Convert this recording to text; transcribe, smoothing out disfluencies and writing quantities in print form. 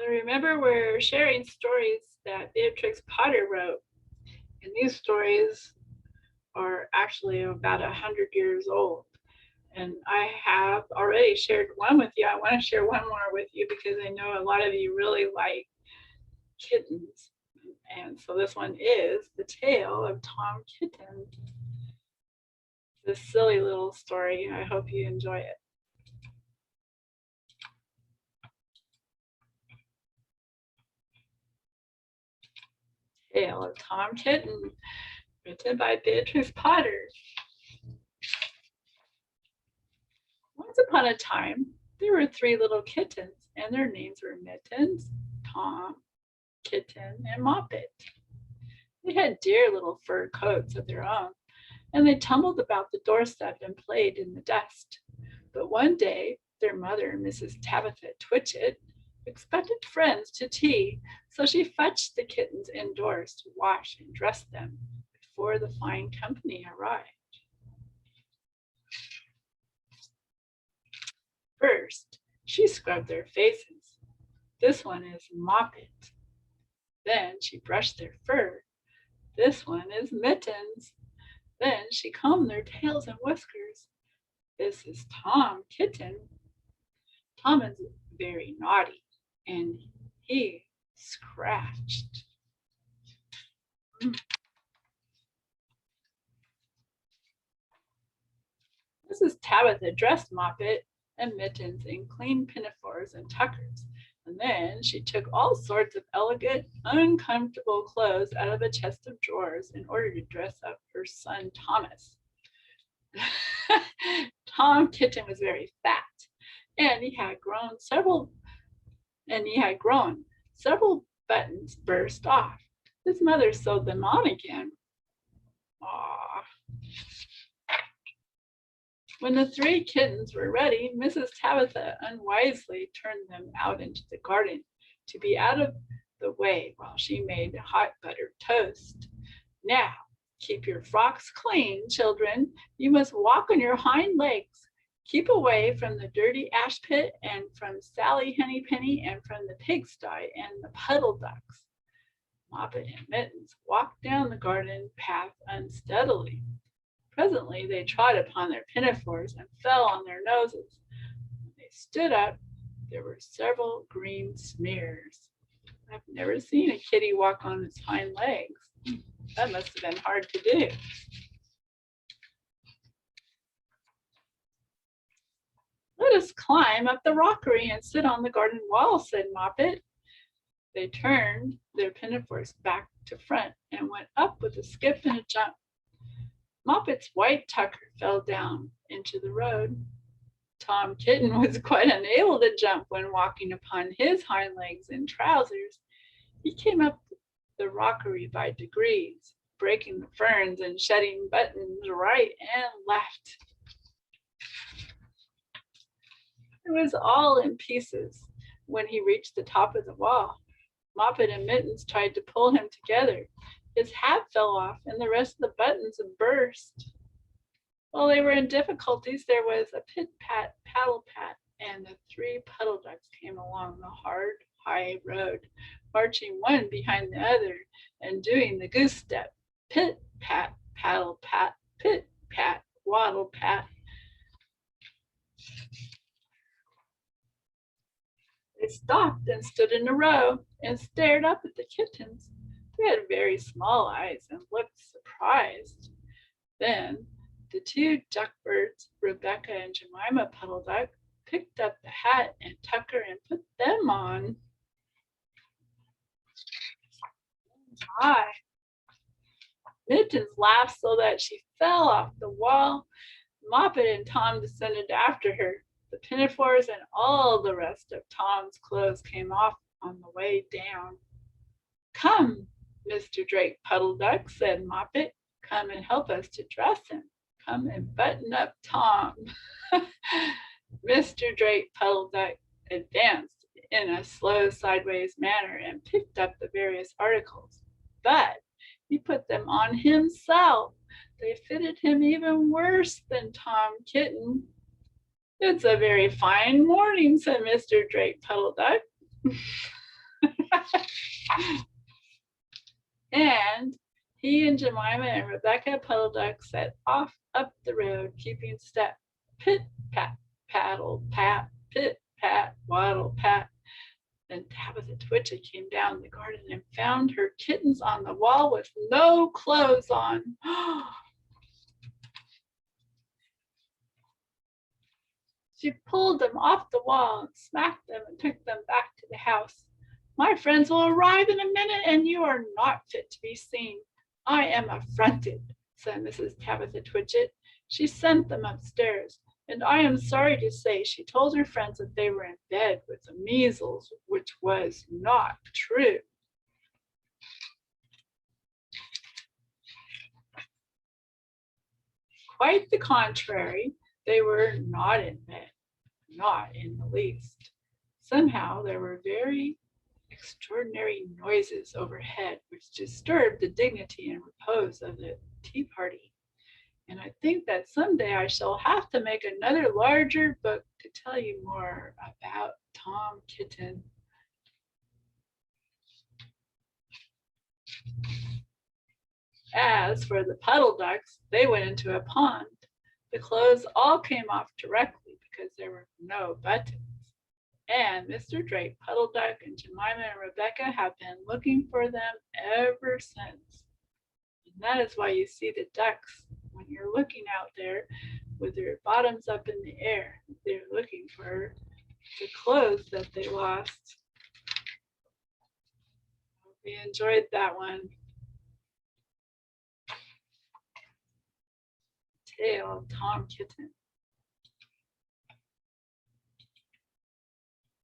So remember, we're sharing stories that Beatrix Potter wrote, and these stories are actually about 100 years old. And I have already shared one with you. I want to share one more with you because I know a lot of you really like kittens. And so this one is The Tale of Tom Kitten. This silly little story. I hope you enjoy it. Tale of Tom Kitten, written by Beatrix Potter. Once upon a time, there were 3 little kittens, and their names were Mittens, Tom, Kitten, and Moppet. They had dear little fur coats of their own, and they tumbled about the doorstep and played in the dust. But one day, their mother, Mrs. Tabitha Twitchit, expected friends to tea, so she fetched the kittens indoors to wash and dress them before the fine company arrived. First, she scrubbed their faces. This one is Moppet. Then she brushed their fur. This one is Mittens. Then she combed their tails and whiskers. This is Tom Kitten. Tom is very naughty, and he scratched. Mrs. Tabitha dressed Moppet and Mittens in clean pinafores and tuckers, and then she took all sorts of elegant, uncomfortable clothes out of a chest of drawers in order to dress up her son Thomas. Tom Kitten was very fat, and he had grown several buttons burst off. His mother sewed them on again. Aww. When the 3 kittens were ready, Mrs. Tabitha unwisely turned them out into the garden to be out of the way while she made hot buttered toast. Now, keep your frocks clean, children. You must walk on your hind legs. Keep away from the dirty ash pit and from Sally Hennypenny and from the pigsty and the puddle ducks. Moppet and Mittens walked down the garden path unsteadily. Presently they trod upon their pinafores and fell on their noses. When they stood up, there were several green smears. I've never seen a kitty walk on its hind legs. That must have been hard to do. Let us climb up the rockery and sit on the garden wall, said Moppet. They turned their pinafores back to front and went up with a skip and a jump. Moppet's white tucker fell down into the road. Tom Kitten was quite unable to jump when walking upon his hind legs in trousers. He came up the rockery by degrees, breaking the ferns and shedding buttons right and left. It was all in pieces when he reached the top of the wall. Moppet and Mittens tried to pull him together. His hat fell off and the rest of the buttons burst. While they were in difficulties, there was a pit-pat, paddle-pat, and the 3 puddle ducks came along the hard, high road, marching one behind the other and doing the goose step. Pit-pat, paddle-pat, pit-pat, waddle-pat. They stopped and stood in a row and stared up at the kittens. They had very small eyes and looked surprised. Then the 2 duckbirds, Rebecca and Jemima Puddle Duck, picked up the hat and tucker and put them on. My! Mittens laughed so that she fell off the wall. Moppet and Tom descended after her. The pinafores and all the rest of Tom's clothes came off on the way down. Come, Mr. Drake Puddle Duck, said Moppet. Come and help us to dress him. Come and button up Tom. Mr. Drake Puddle Duck advanced in a slow sideways manner and picked up the various articles, but he put them on himself. They fitted him even worse than Tom Kitten. It's a very fine morning, said Mr. Drake Puddle Duck. And he and Jemima and Rebecca Puddle Duck set off up the road, keeping step. Pit, pat, paddle, pat, pit, pat, waddle, pat. Then Tabitha Twitchit came down the garden and found her kittens on the wall with no clothes on. She pulled them off the wall and smacked them and took them back to the house. My friends will arrive in a minute and you are not fit to be seen. I am affronted, said Mrs. Tabitha Twitchit. She sent them upstairs, and I am sorry to say she told her friends that they were in bed with the measles, which was not true. Quite the contrary, they were not in bed, not in the least. Somehow there were very extraordinary noises overhead which disturbed the dignity and repose of the tea party. And I think that someday I shall have to make another larger book to tell you more about Tom Kitten. As for the puddle ducks, they went into a pond. The clothes all came off directly because there were no buttons. And Mr. Drake, Puddle Duck, and Jemima and Rebecca have been looking for them ever since. And that is why you see the ducks when you're looking out there with their bottoms up in the air. They're looking for the clothes that they lost. Hope you enjoyed that one. Tale of Tom Kitten.